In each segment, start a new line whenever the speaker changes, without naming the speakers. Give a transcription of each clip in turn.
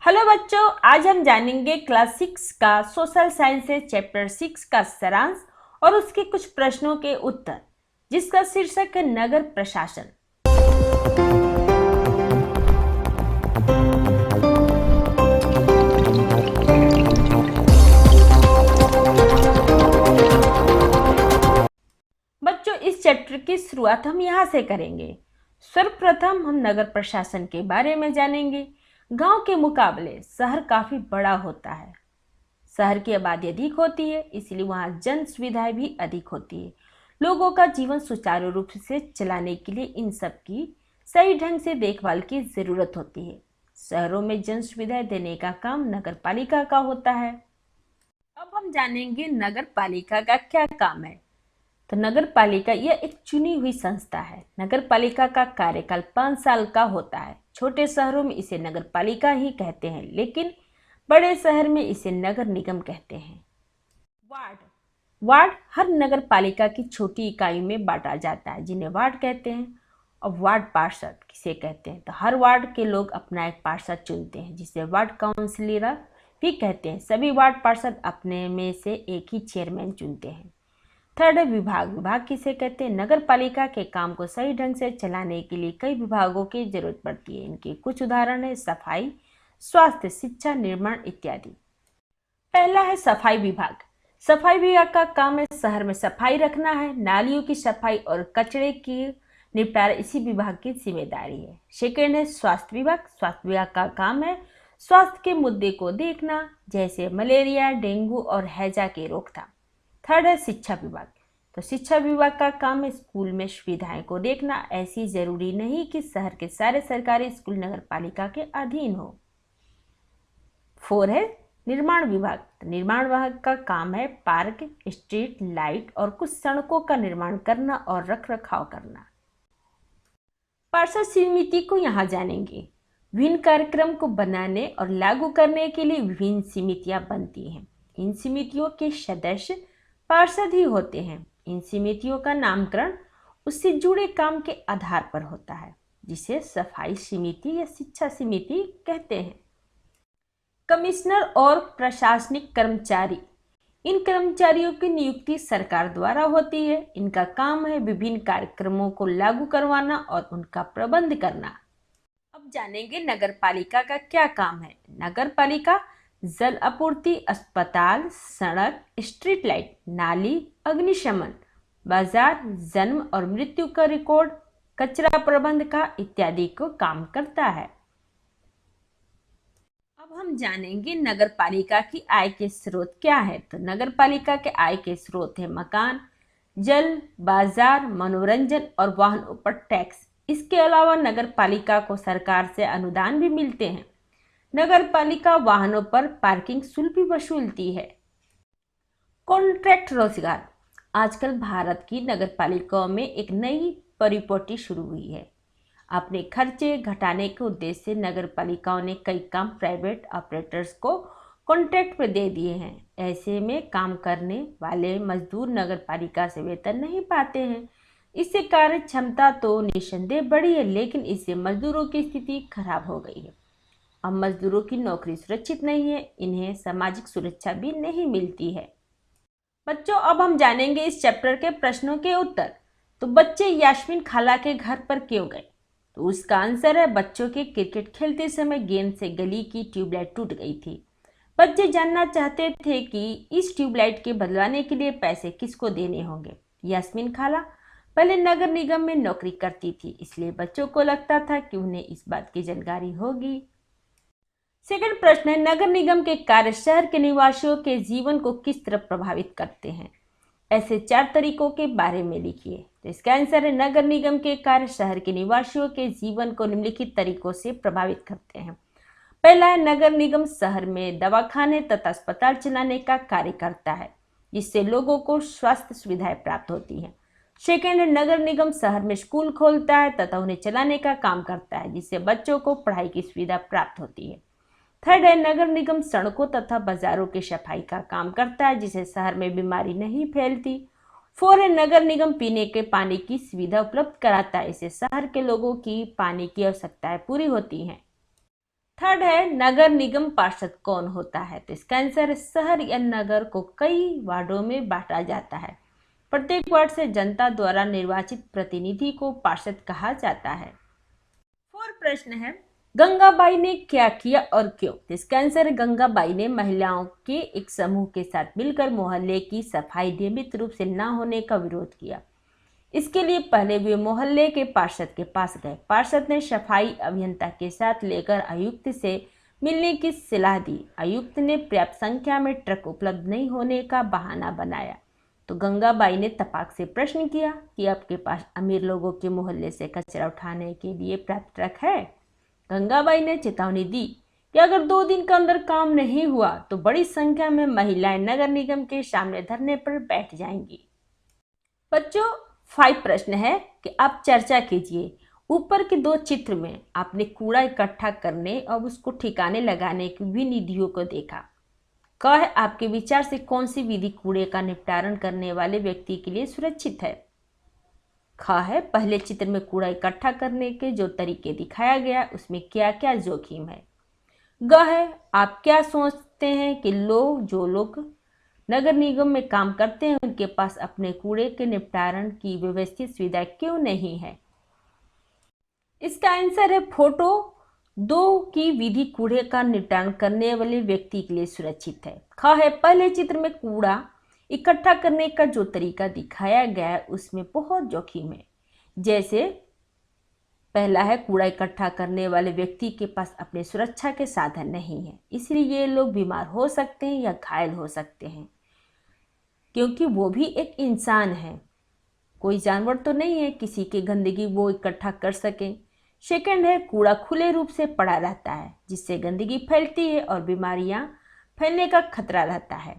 Hello बच्चों, आज हम जानेंगे क्लास 6 का सोशल साइंस से चैप्टर 6 का सारांश और उसके कुछ प्रश्नों के उत्तर, जिसका शीर्षक है नगर प्रशासन। बच्चों, इस चैप्टर की शुरुआत हम यहाँ से करेंगे। सर्वप्रथम हम नगर प्रशासन के बारे में जानेंगे। गांव के मुकाबले शहर काफी बड़ा होता है। शहर की आबादी अधिक होती है, इसलिए वहाँ जन सुविधाएं भी अधिक होती है। लोगों का जीवन सुचारू रूप से चलाने के लिए इन सब की सही ढंग से देखभाल की जरूरत होती है। शहरों में जन सुविधाएं देने का काम नगर पालिका का होता है। अब हम जानेंगे नगर पालिका का क्या काम है। तो नगर पालिका यह एक चुनी हुई संस्था है। नगर पालिका का कार्यकाल 5 साल का होता है। छोटे शहरों में इसे नगर पालिका ही कहते हैं, लेकिन बड़े शहर में इसे नगर निगम कहते हैं। वार्ड वार्ड हर नगर पालिका की छोटी इकाई में बांटा जाता है, जिन्हें वार्ड कहते हैं। और वार्ड पार्षद किसे कहते हैं, तो हर वार्ड के लोग अपना एक पार्षद चुनते हैं, जिसे वार्ड काउंसिलर भी कहते हैं। सभी वार्ड पार्षद अपने में से एक ही चेयरमैन चुनते हैं। थर्ड है विभाग। विभाग किसे कहते हैं, नगर पालिका के काम को सही ढंग से चलाने के लिए कई विभागों की जरूरत पड़ती है। इनके कुछ उदाहरण है सफाई, स्वास्थ्य, शिक्षा, निर्माण इत्यादि। पहला है सफाई विभाग। सफाई विभाग का काम है शहर में सफाई रखना है। नालियों की सफाई और कचरे की निपटारा इसी विभाग की जिम्मेदारी है। सेकेंड है स्वास्थ्य विभाग। स्वास्थ्य विभाग का काम है स्वास्थ्य के मुद्दे को देखना, जैसे मलेरिया, डेंगू और हैजा की रोकथाम। थर्ड है शिक्षा विभाग। तो शिक्षा विभाग का काम है स्कूल में सुविधाएं को देखना। ऐसी जरूरी नहीं कि शहर के सारे सरकारी स्कूल नगर पालिका के अधीन हो। फोर है निर्माण विभाग। तो निर्माण विभाग का काम है पार्क, स्ट्रीट लाइट और कुछ सड़कों का निर्माण करना और रख रखाव करना। पार्षद समिति को यहाँ जानेंगे। विभिन्न कार्यक्रम को बनाने और लागू करने के लिए विभिन्न समितियां बनती हैं। इन समितियों के सदस्य पार्षद ही होते हैं। इन समितियों का नामकरण उससे जुड़े काम के आधार पर होता है, जिसे सफाई समिति या शिक्षा समिति कहते हैं। कमिश्नर और प्रशासनिक कर्मचारी। इन कर्मचारियों की नियुक्ति सरकार द्वारा होती है। इनका काम है विभिन्न कार्यक्रमों को लागू करवाना और उनका प्रबंध करना। अब जानेंगे नगर पालिका का क्या काम है। नगर पालिका जल आपूर्ति, अस्पताल, सड़क, स्ट्रीट लाइट, नाली, अग्निशमन, बाजार, जन्म और मृत्यु का रिकॉर्ड, कचरा प्रबंध का इत्यादि को काम करता है। अब हम जानेंगे नगर पालिका की आय के स्रोत क्या है। तो नगर पालिका के आय के स्रोत है मकान, जल, बाजार, मनोरंजन और वाहनों पर टैक्स। इसके अलावा नगर पालिका को सरकार से अनुदान भी मिलते हैं। नगर पालिका वाहनों पर पार्किंग शुल्क भी वसूलती है। कॉन्ट्रैक्ट रोजगार। आजकल भारत की नगर पालिकाओं में एक नई परिपाटी शुरू हुई है। अपने खर्चे घटाने के उद्देश्य से नगर पालिकाओं ने कई काम प्राइवेट ऑपरेटर्स को कॉन्ट्रैक्ट पर दे दिए हैं। ऐसे में काम करने वाले मजदूर नगर पालिका से वेतन नहीं पाते हैं। इससे कार्य क्षमता तो निस्संदेह बढ़ी है, लेकिन इससे मजदूरों की स्थिति खराब हो गई है। अब मजदूरों की नौकरी सुरक्षित नहीं है, इन्हें सामाजिक सुरक्षा भी नहीं मिलती है। बच्चों, अब हम जानेंगे इस चैप्टर के प्रश्नों के उत्तर। तो बच्चे यास्मीन खाला के घर पर क्यों गए? तो उसका आंसर है बच्चों के क्रिकेट खेलते समय गेंद से गली की ट्यूबलाइट टूट गई थी। बच्चे जानना चाहते थे कि इस ट्यूबलाइट के बदलवाने के लिए पैसे किसको देने होंगे। यास्मीन खाला पहले नगर निगम में नौकरी करती थी, इसलिए बच्चों को लगता था कि उन्हें इस बात की जानकारी होगी। सेकंड प्रश्न है नगर निगम के कार्य शहर के निवासियों के जीवन को किस तरह प्रभावित करते हैं? ऐसे 4 तरीकों के बारे में लिखिए। तो इसका आंसर है नगर निगम के कार्य शहर के निवासियों के जीवन को निम्नलिखित तरीकों से प्रभावित करते हैं। पहला है नगर निगम शहर में दवाखाने तथा अस्पताल चलाने का कार्य करता है, जिससे लोगों को स्वास्थ्य सुविधाएं प्राप्त होती हैं। सेकेंड है नगर निगम शहर में स्कूल खोलता है तथा उन्हें चलाने का काम करता है, जिससे बच्चों को पढ़ाई की सुविधा प्राप्त होती है। थर्ड है नगर निगम सड़कों तथा बाजारों की सफाई का काम करता है, जिससे शहर में बीमारी नहीं फैलती। फोर है नगर निगम पीने के पानी की सुविधा उपलब्ध कराता है, इससे शहर के लोगों की पानी की आवश्यकताएं पूरी होती हैं। थर्ड है नगर निगम पार्षद कौन होता है? तो इसका आंसर है शहर या नगर को कई वार्डों में बांटा जाता है। प्रत्येक वार्ड से जनता द्वारा निर्वाचित प्रतिनिधि को पार्षद कहा जाता है। फोर्थ प्रश्न है गंगाबाई ने क्या किया और क्यों? तो इसका आंसर है गंगाबाई ने महिलाओं के एक समूह के साथ मिलकर मोहल्ले की सफाई नियमित रूप से न होने का विरोध किया। इसके लिए पहले वे मोहल्ले के पार्षद के पास गए। पार्षद ने सफाई अभियंता के साथ लेकर आयुक्त से मिलने की सलाह दी। आयुक्त ने पर्याप्त संख्या में ट्रक उपलब्ध नहीं होने का बहाना बनाया। तो गंगाबाई ने तपाक से प्रश्न किया कि आपके पास अमीर लोगों के मोहल्ले से कचरा उठाने के लिए पर्याप्त ट्रक है? गंगाबाई ने चेतावनी दी कि अगर 2 दिन के अंदर काम नहीं हुआ तो बड़ी संख्या में महिलाएं नगर निगम के सामने धरने पर बैठ जाएंगी। बच्चों 5 प्रश्न है कि आप चर्चा कीजिए। ऊपर के 2 चित्र में आपने कूड़ा इकट्ठा करने और उसको ठिकाने लगाने की विधियों को देखा। क है आपके विचार से कौन सी विधि कूड़े का निपटारण करने वाले व्यक्ति के लिए सुरक्षित है? ख है पहले चित्र में कूड़ा इकट्ठा करने के जो तरीके दिखाया गया उसमें क्या क्या जोखिम है? ग है आप क्या सोचते हैं कि जो लोग नगर निगम में काम करते हैं उनके पास अपने कूड़े के निपटारण की व्यवस्थित सुविधा क्यों नहीं है? इसका आंसर है फोटो 2 की विधि कूड़े का निपटान करने वाले व्यक्ति के लिए सुरक्षित है। ख है पहले चित्र में कूड़ा इकट्ठा करने का जो तरीका दिखाया गया है उसमें बहुत जोखिम है। जैसे पहला है कूड़ा इकट्ठा करने वाले व्यक्ति के पास अपने सुरक्षा के साधन नहीं है, इसलिए ये लोग बीमार हो सकते हैं या घायल हो सकते हैं, क्योंकि वो भी एक इंसान है, कोई जानवर तो नहीं है किसी की गंदगी वो इकट्ठा कर सके। सेकंड है कूड़ा खुले रूप से पड़ा रहता है जिससे गंदगी फैलती है और बीमारियां फैलने का खतरा रहता है।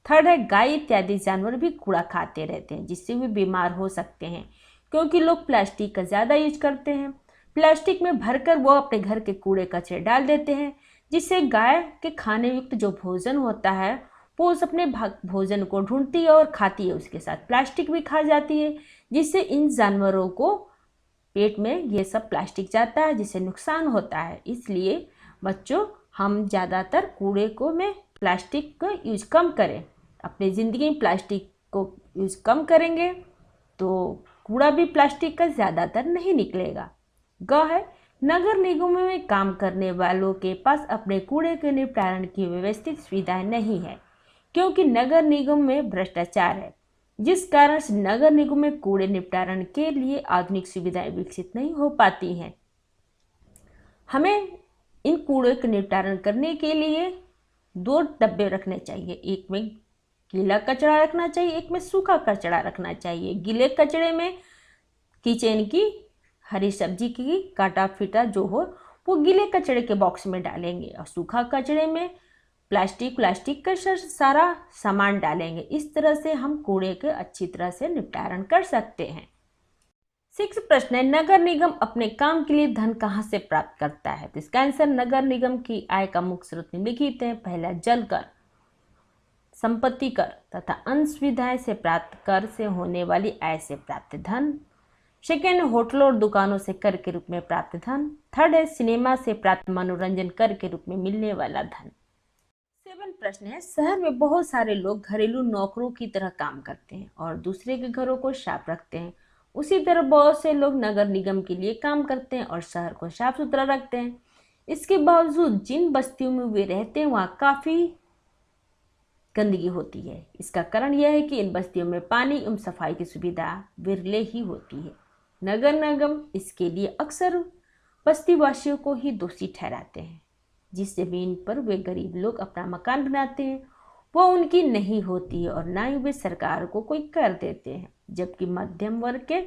थर्ड है गाय इत्यादि जानवर भी कूड़ा खाते रहते हैं जिससे वे बीमार हो सकते हैं, क्योंकि लोग प्लास्टिक का ज़्यादा यूज करते हैं। प्लास्टिक में भरकर वो अपने घर के कूड़े कचरे डाल देते हैं, जिससे गाय के खाने युक्त जो भोजन होता है वो उस अपने भोजन को ढूंढती है और खाती है, उसके साथ प्लास्टिक भी खा जाती है, जिससे इन जानवरों को पेट में ये सब प्लास्टिक जाता है जिससे नुकसान होता है। इसलिए बच्चों हम ज़्यादातर कूड़े को में प्लास्टिक का यूज कम करें। अपनी ज़िंदगी में प्लास्टिक को यूज कम करेंगे तो कूड़ा भी प्लास्टिक का ज़्यादातर नहीं निकलेगा। ग है नगर निगमों में काम करने वालों के पास अपने कूड़े के निपटारण की व्यवस्थित सुविधाएं नहीं है, क्योंकि नगर निगम में भ्रष्टाचार है, जिस कारण से नगर निगम में कूड़े निपटारण के लिए आधुनिक सुविधाएं विकसित नहीं हो पाती हैं। हमें इन कूड़े के निपटारण करने के लिए 2 डब्बे रखने चाहिए, एक में गीला कचरा रखना चाहिए, एक में सूखा कचरा रखना चाहिए। गीले कचरे में किचन की हरी सब्जी की काटा फीटा जो हो वो गीले कचरे के बॉक्स में डालेंगे और सूखा कचरे में प्लास्टिक का सारा सामान डालेंगे। इस तरह से हम कूड़े के अच्छी तरह से निपटारण कर सकते हैं। 6 प्रश्न है नगर निगम अपने काम के लिए धन कहाँ से प्राप्त करता है? तो इसका आंसर नगर निगम की आय का मुख्य स्रोत निम्नलिखित है। पहला जल कर, संपत्ति कर तथा अन्य सुविधाएं से प्राप्त कर से होने वाली आय से प्राप्त धन। सेकेंड होटलों और दुकानों से कर के रूप में प्राप्त धन। थर्ड है सिनेमा से प्राप्त मनोरंजन कर के रूप में मिलने वाला धन। 7 प्रश्न है शहर में बहुत सारे लोग घरेलू नौकरों की तरह काम करते हैं और दूसरे के घरों को साफ रखते हैं। उसी तरह बहुत से लोग नगर निगम के लिए काम करते हैं और शहर को साफ सुथरा रखते हैं। इसके बावजूद जिन बस्तियों में वे रहते हैं वहाँ काफ़ी गंदगी होती है। इसका कारण यह है कि इन बस्तियों में पानी एवं सफाई की सुविधा विरले ही होती है। नगर निगम इसके लिए अक्सर बस्ती वासियों को ही दोषी ठहराते हैं। जिस जमीन पर वे गरीब लोग अपना मकान बनाते हैं वो उनकी नहीं होती है और ना ही वे सरकार को कोई कर देते हैं, जबकि मध्यम वर्ग के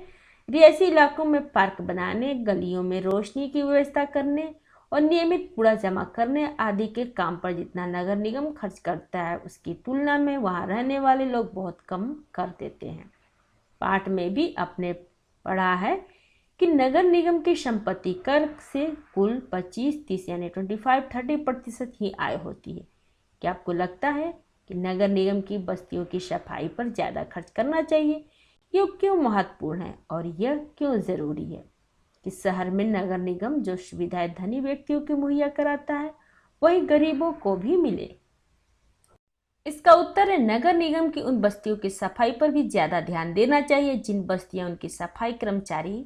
रिहायशी इलाकों में पार्क बनाने, गलियों में रोशनी की व्यवस्था करने और नियमित कूड़ा जमा करने आदि के काम पर जितना नगर निगम खर्च करता है उसकी तुलना में वहां रहने वाले लोग बहुत कम कर देते हैं। पाठ में भी आपने पढ़ा है कि नगर निगम की संपत्ति कर से कुल 25-30 यानी 25-30% ही आय होती है। क्या आपको लगता है कि नगर निगम की बस्तियों की सफाई पर ज़्यादा खर्च करना चाहिए? ये क्यों महत्वपूर्ण है और यह क्यों ज़रूरी है? कि शहर में नगर निगम जो सुविधाएं धनी व्यक्तियों को मुहैया कराता है वही गरीबों को भी मिले। इसका उत्तर है नगर निगम की उन बस्तियों की सफाई पर भी ज्यादा ध्यान देना चाहिए जिन बस्तियां उनकी सफाई कर्मचारी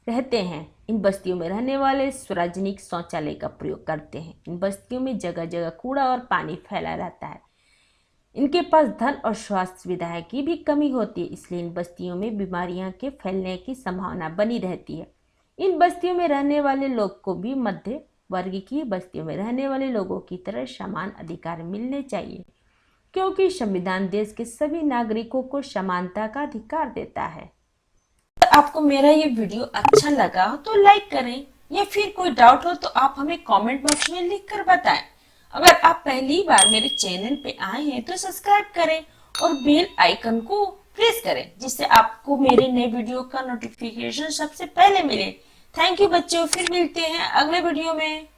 रहते हैं। इन बस्तियों में रहने वाले सार्वजनिक शौचालय का प्रयोग करते हैं। इन बस्तियों में जगह जगह कूड़ा और पानी फैला रहता है। इनके पास धन और स्वास्थ्य सुविधाएं की भी कमी होती है, इसलिए इन बस्तियों में बीमारियां के फैलने की संभावना बनी रहती है। इन बस्तियों में रहने वाले लोग को भी मध्य वर्ग की बस्तियों में रहने वाले लोगों की तरह समान अधिकार मिलने चाहिए, क्योंकि संविधान देश के सभी नागरिकों को समानता का अधिकार देता है। आपको मेरा ये वीडियो अच्छा लगा हो तो लाइक करें, या फिर कोई डाउट हो तो आप हमें कमेंट बॉक्स में लिख कर बताएं। अगर आप पहली बार मेरे चैनल पे आए हैं तो सब्सक्राइब करें और बेल आइकन को प्रेस करें, जिससे आपको मेरे नए वीडियो का नोटिफिकेशन सबसे पहले मिले। थैंक यू बच्चों, फिर मिलते हैं अगले वीडियो में।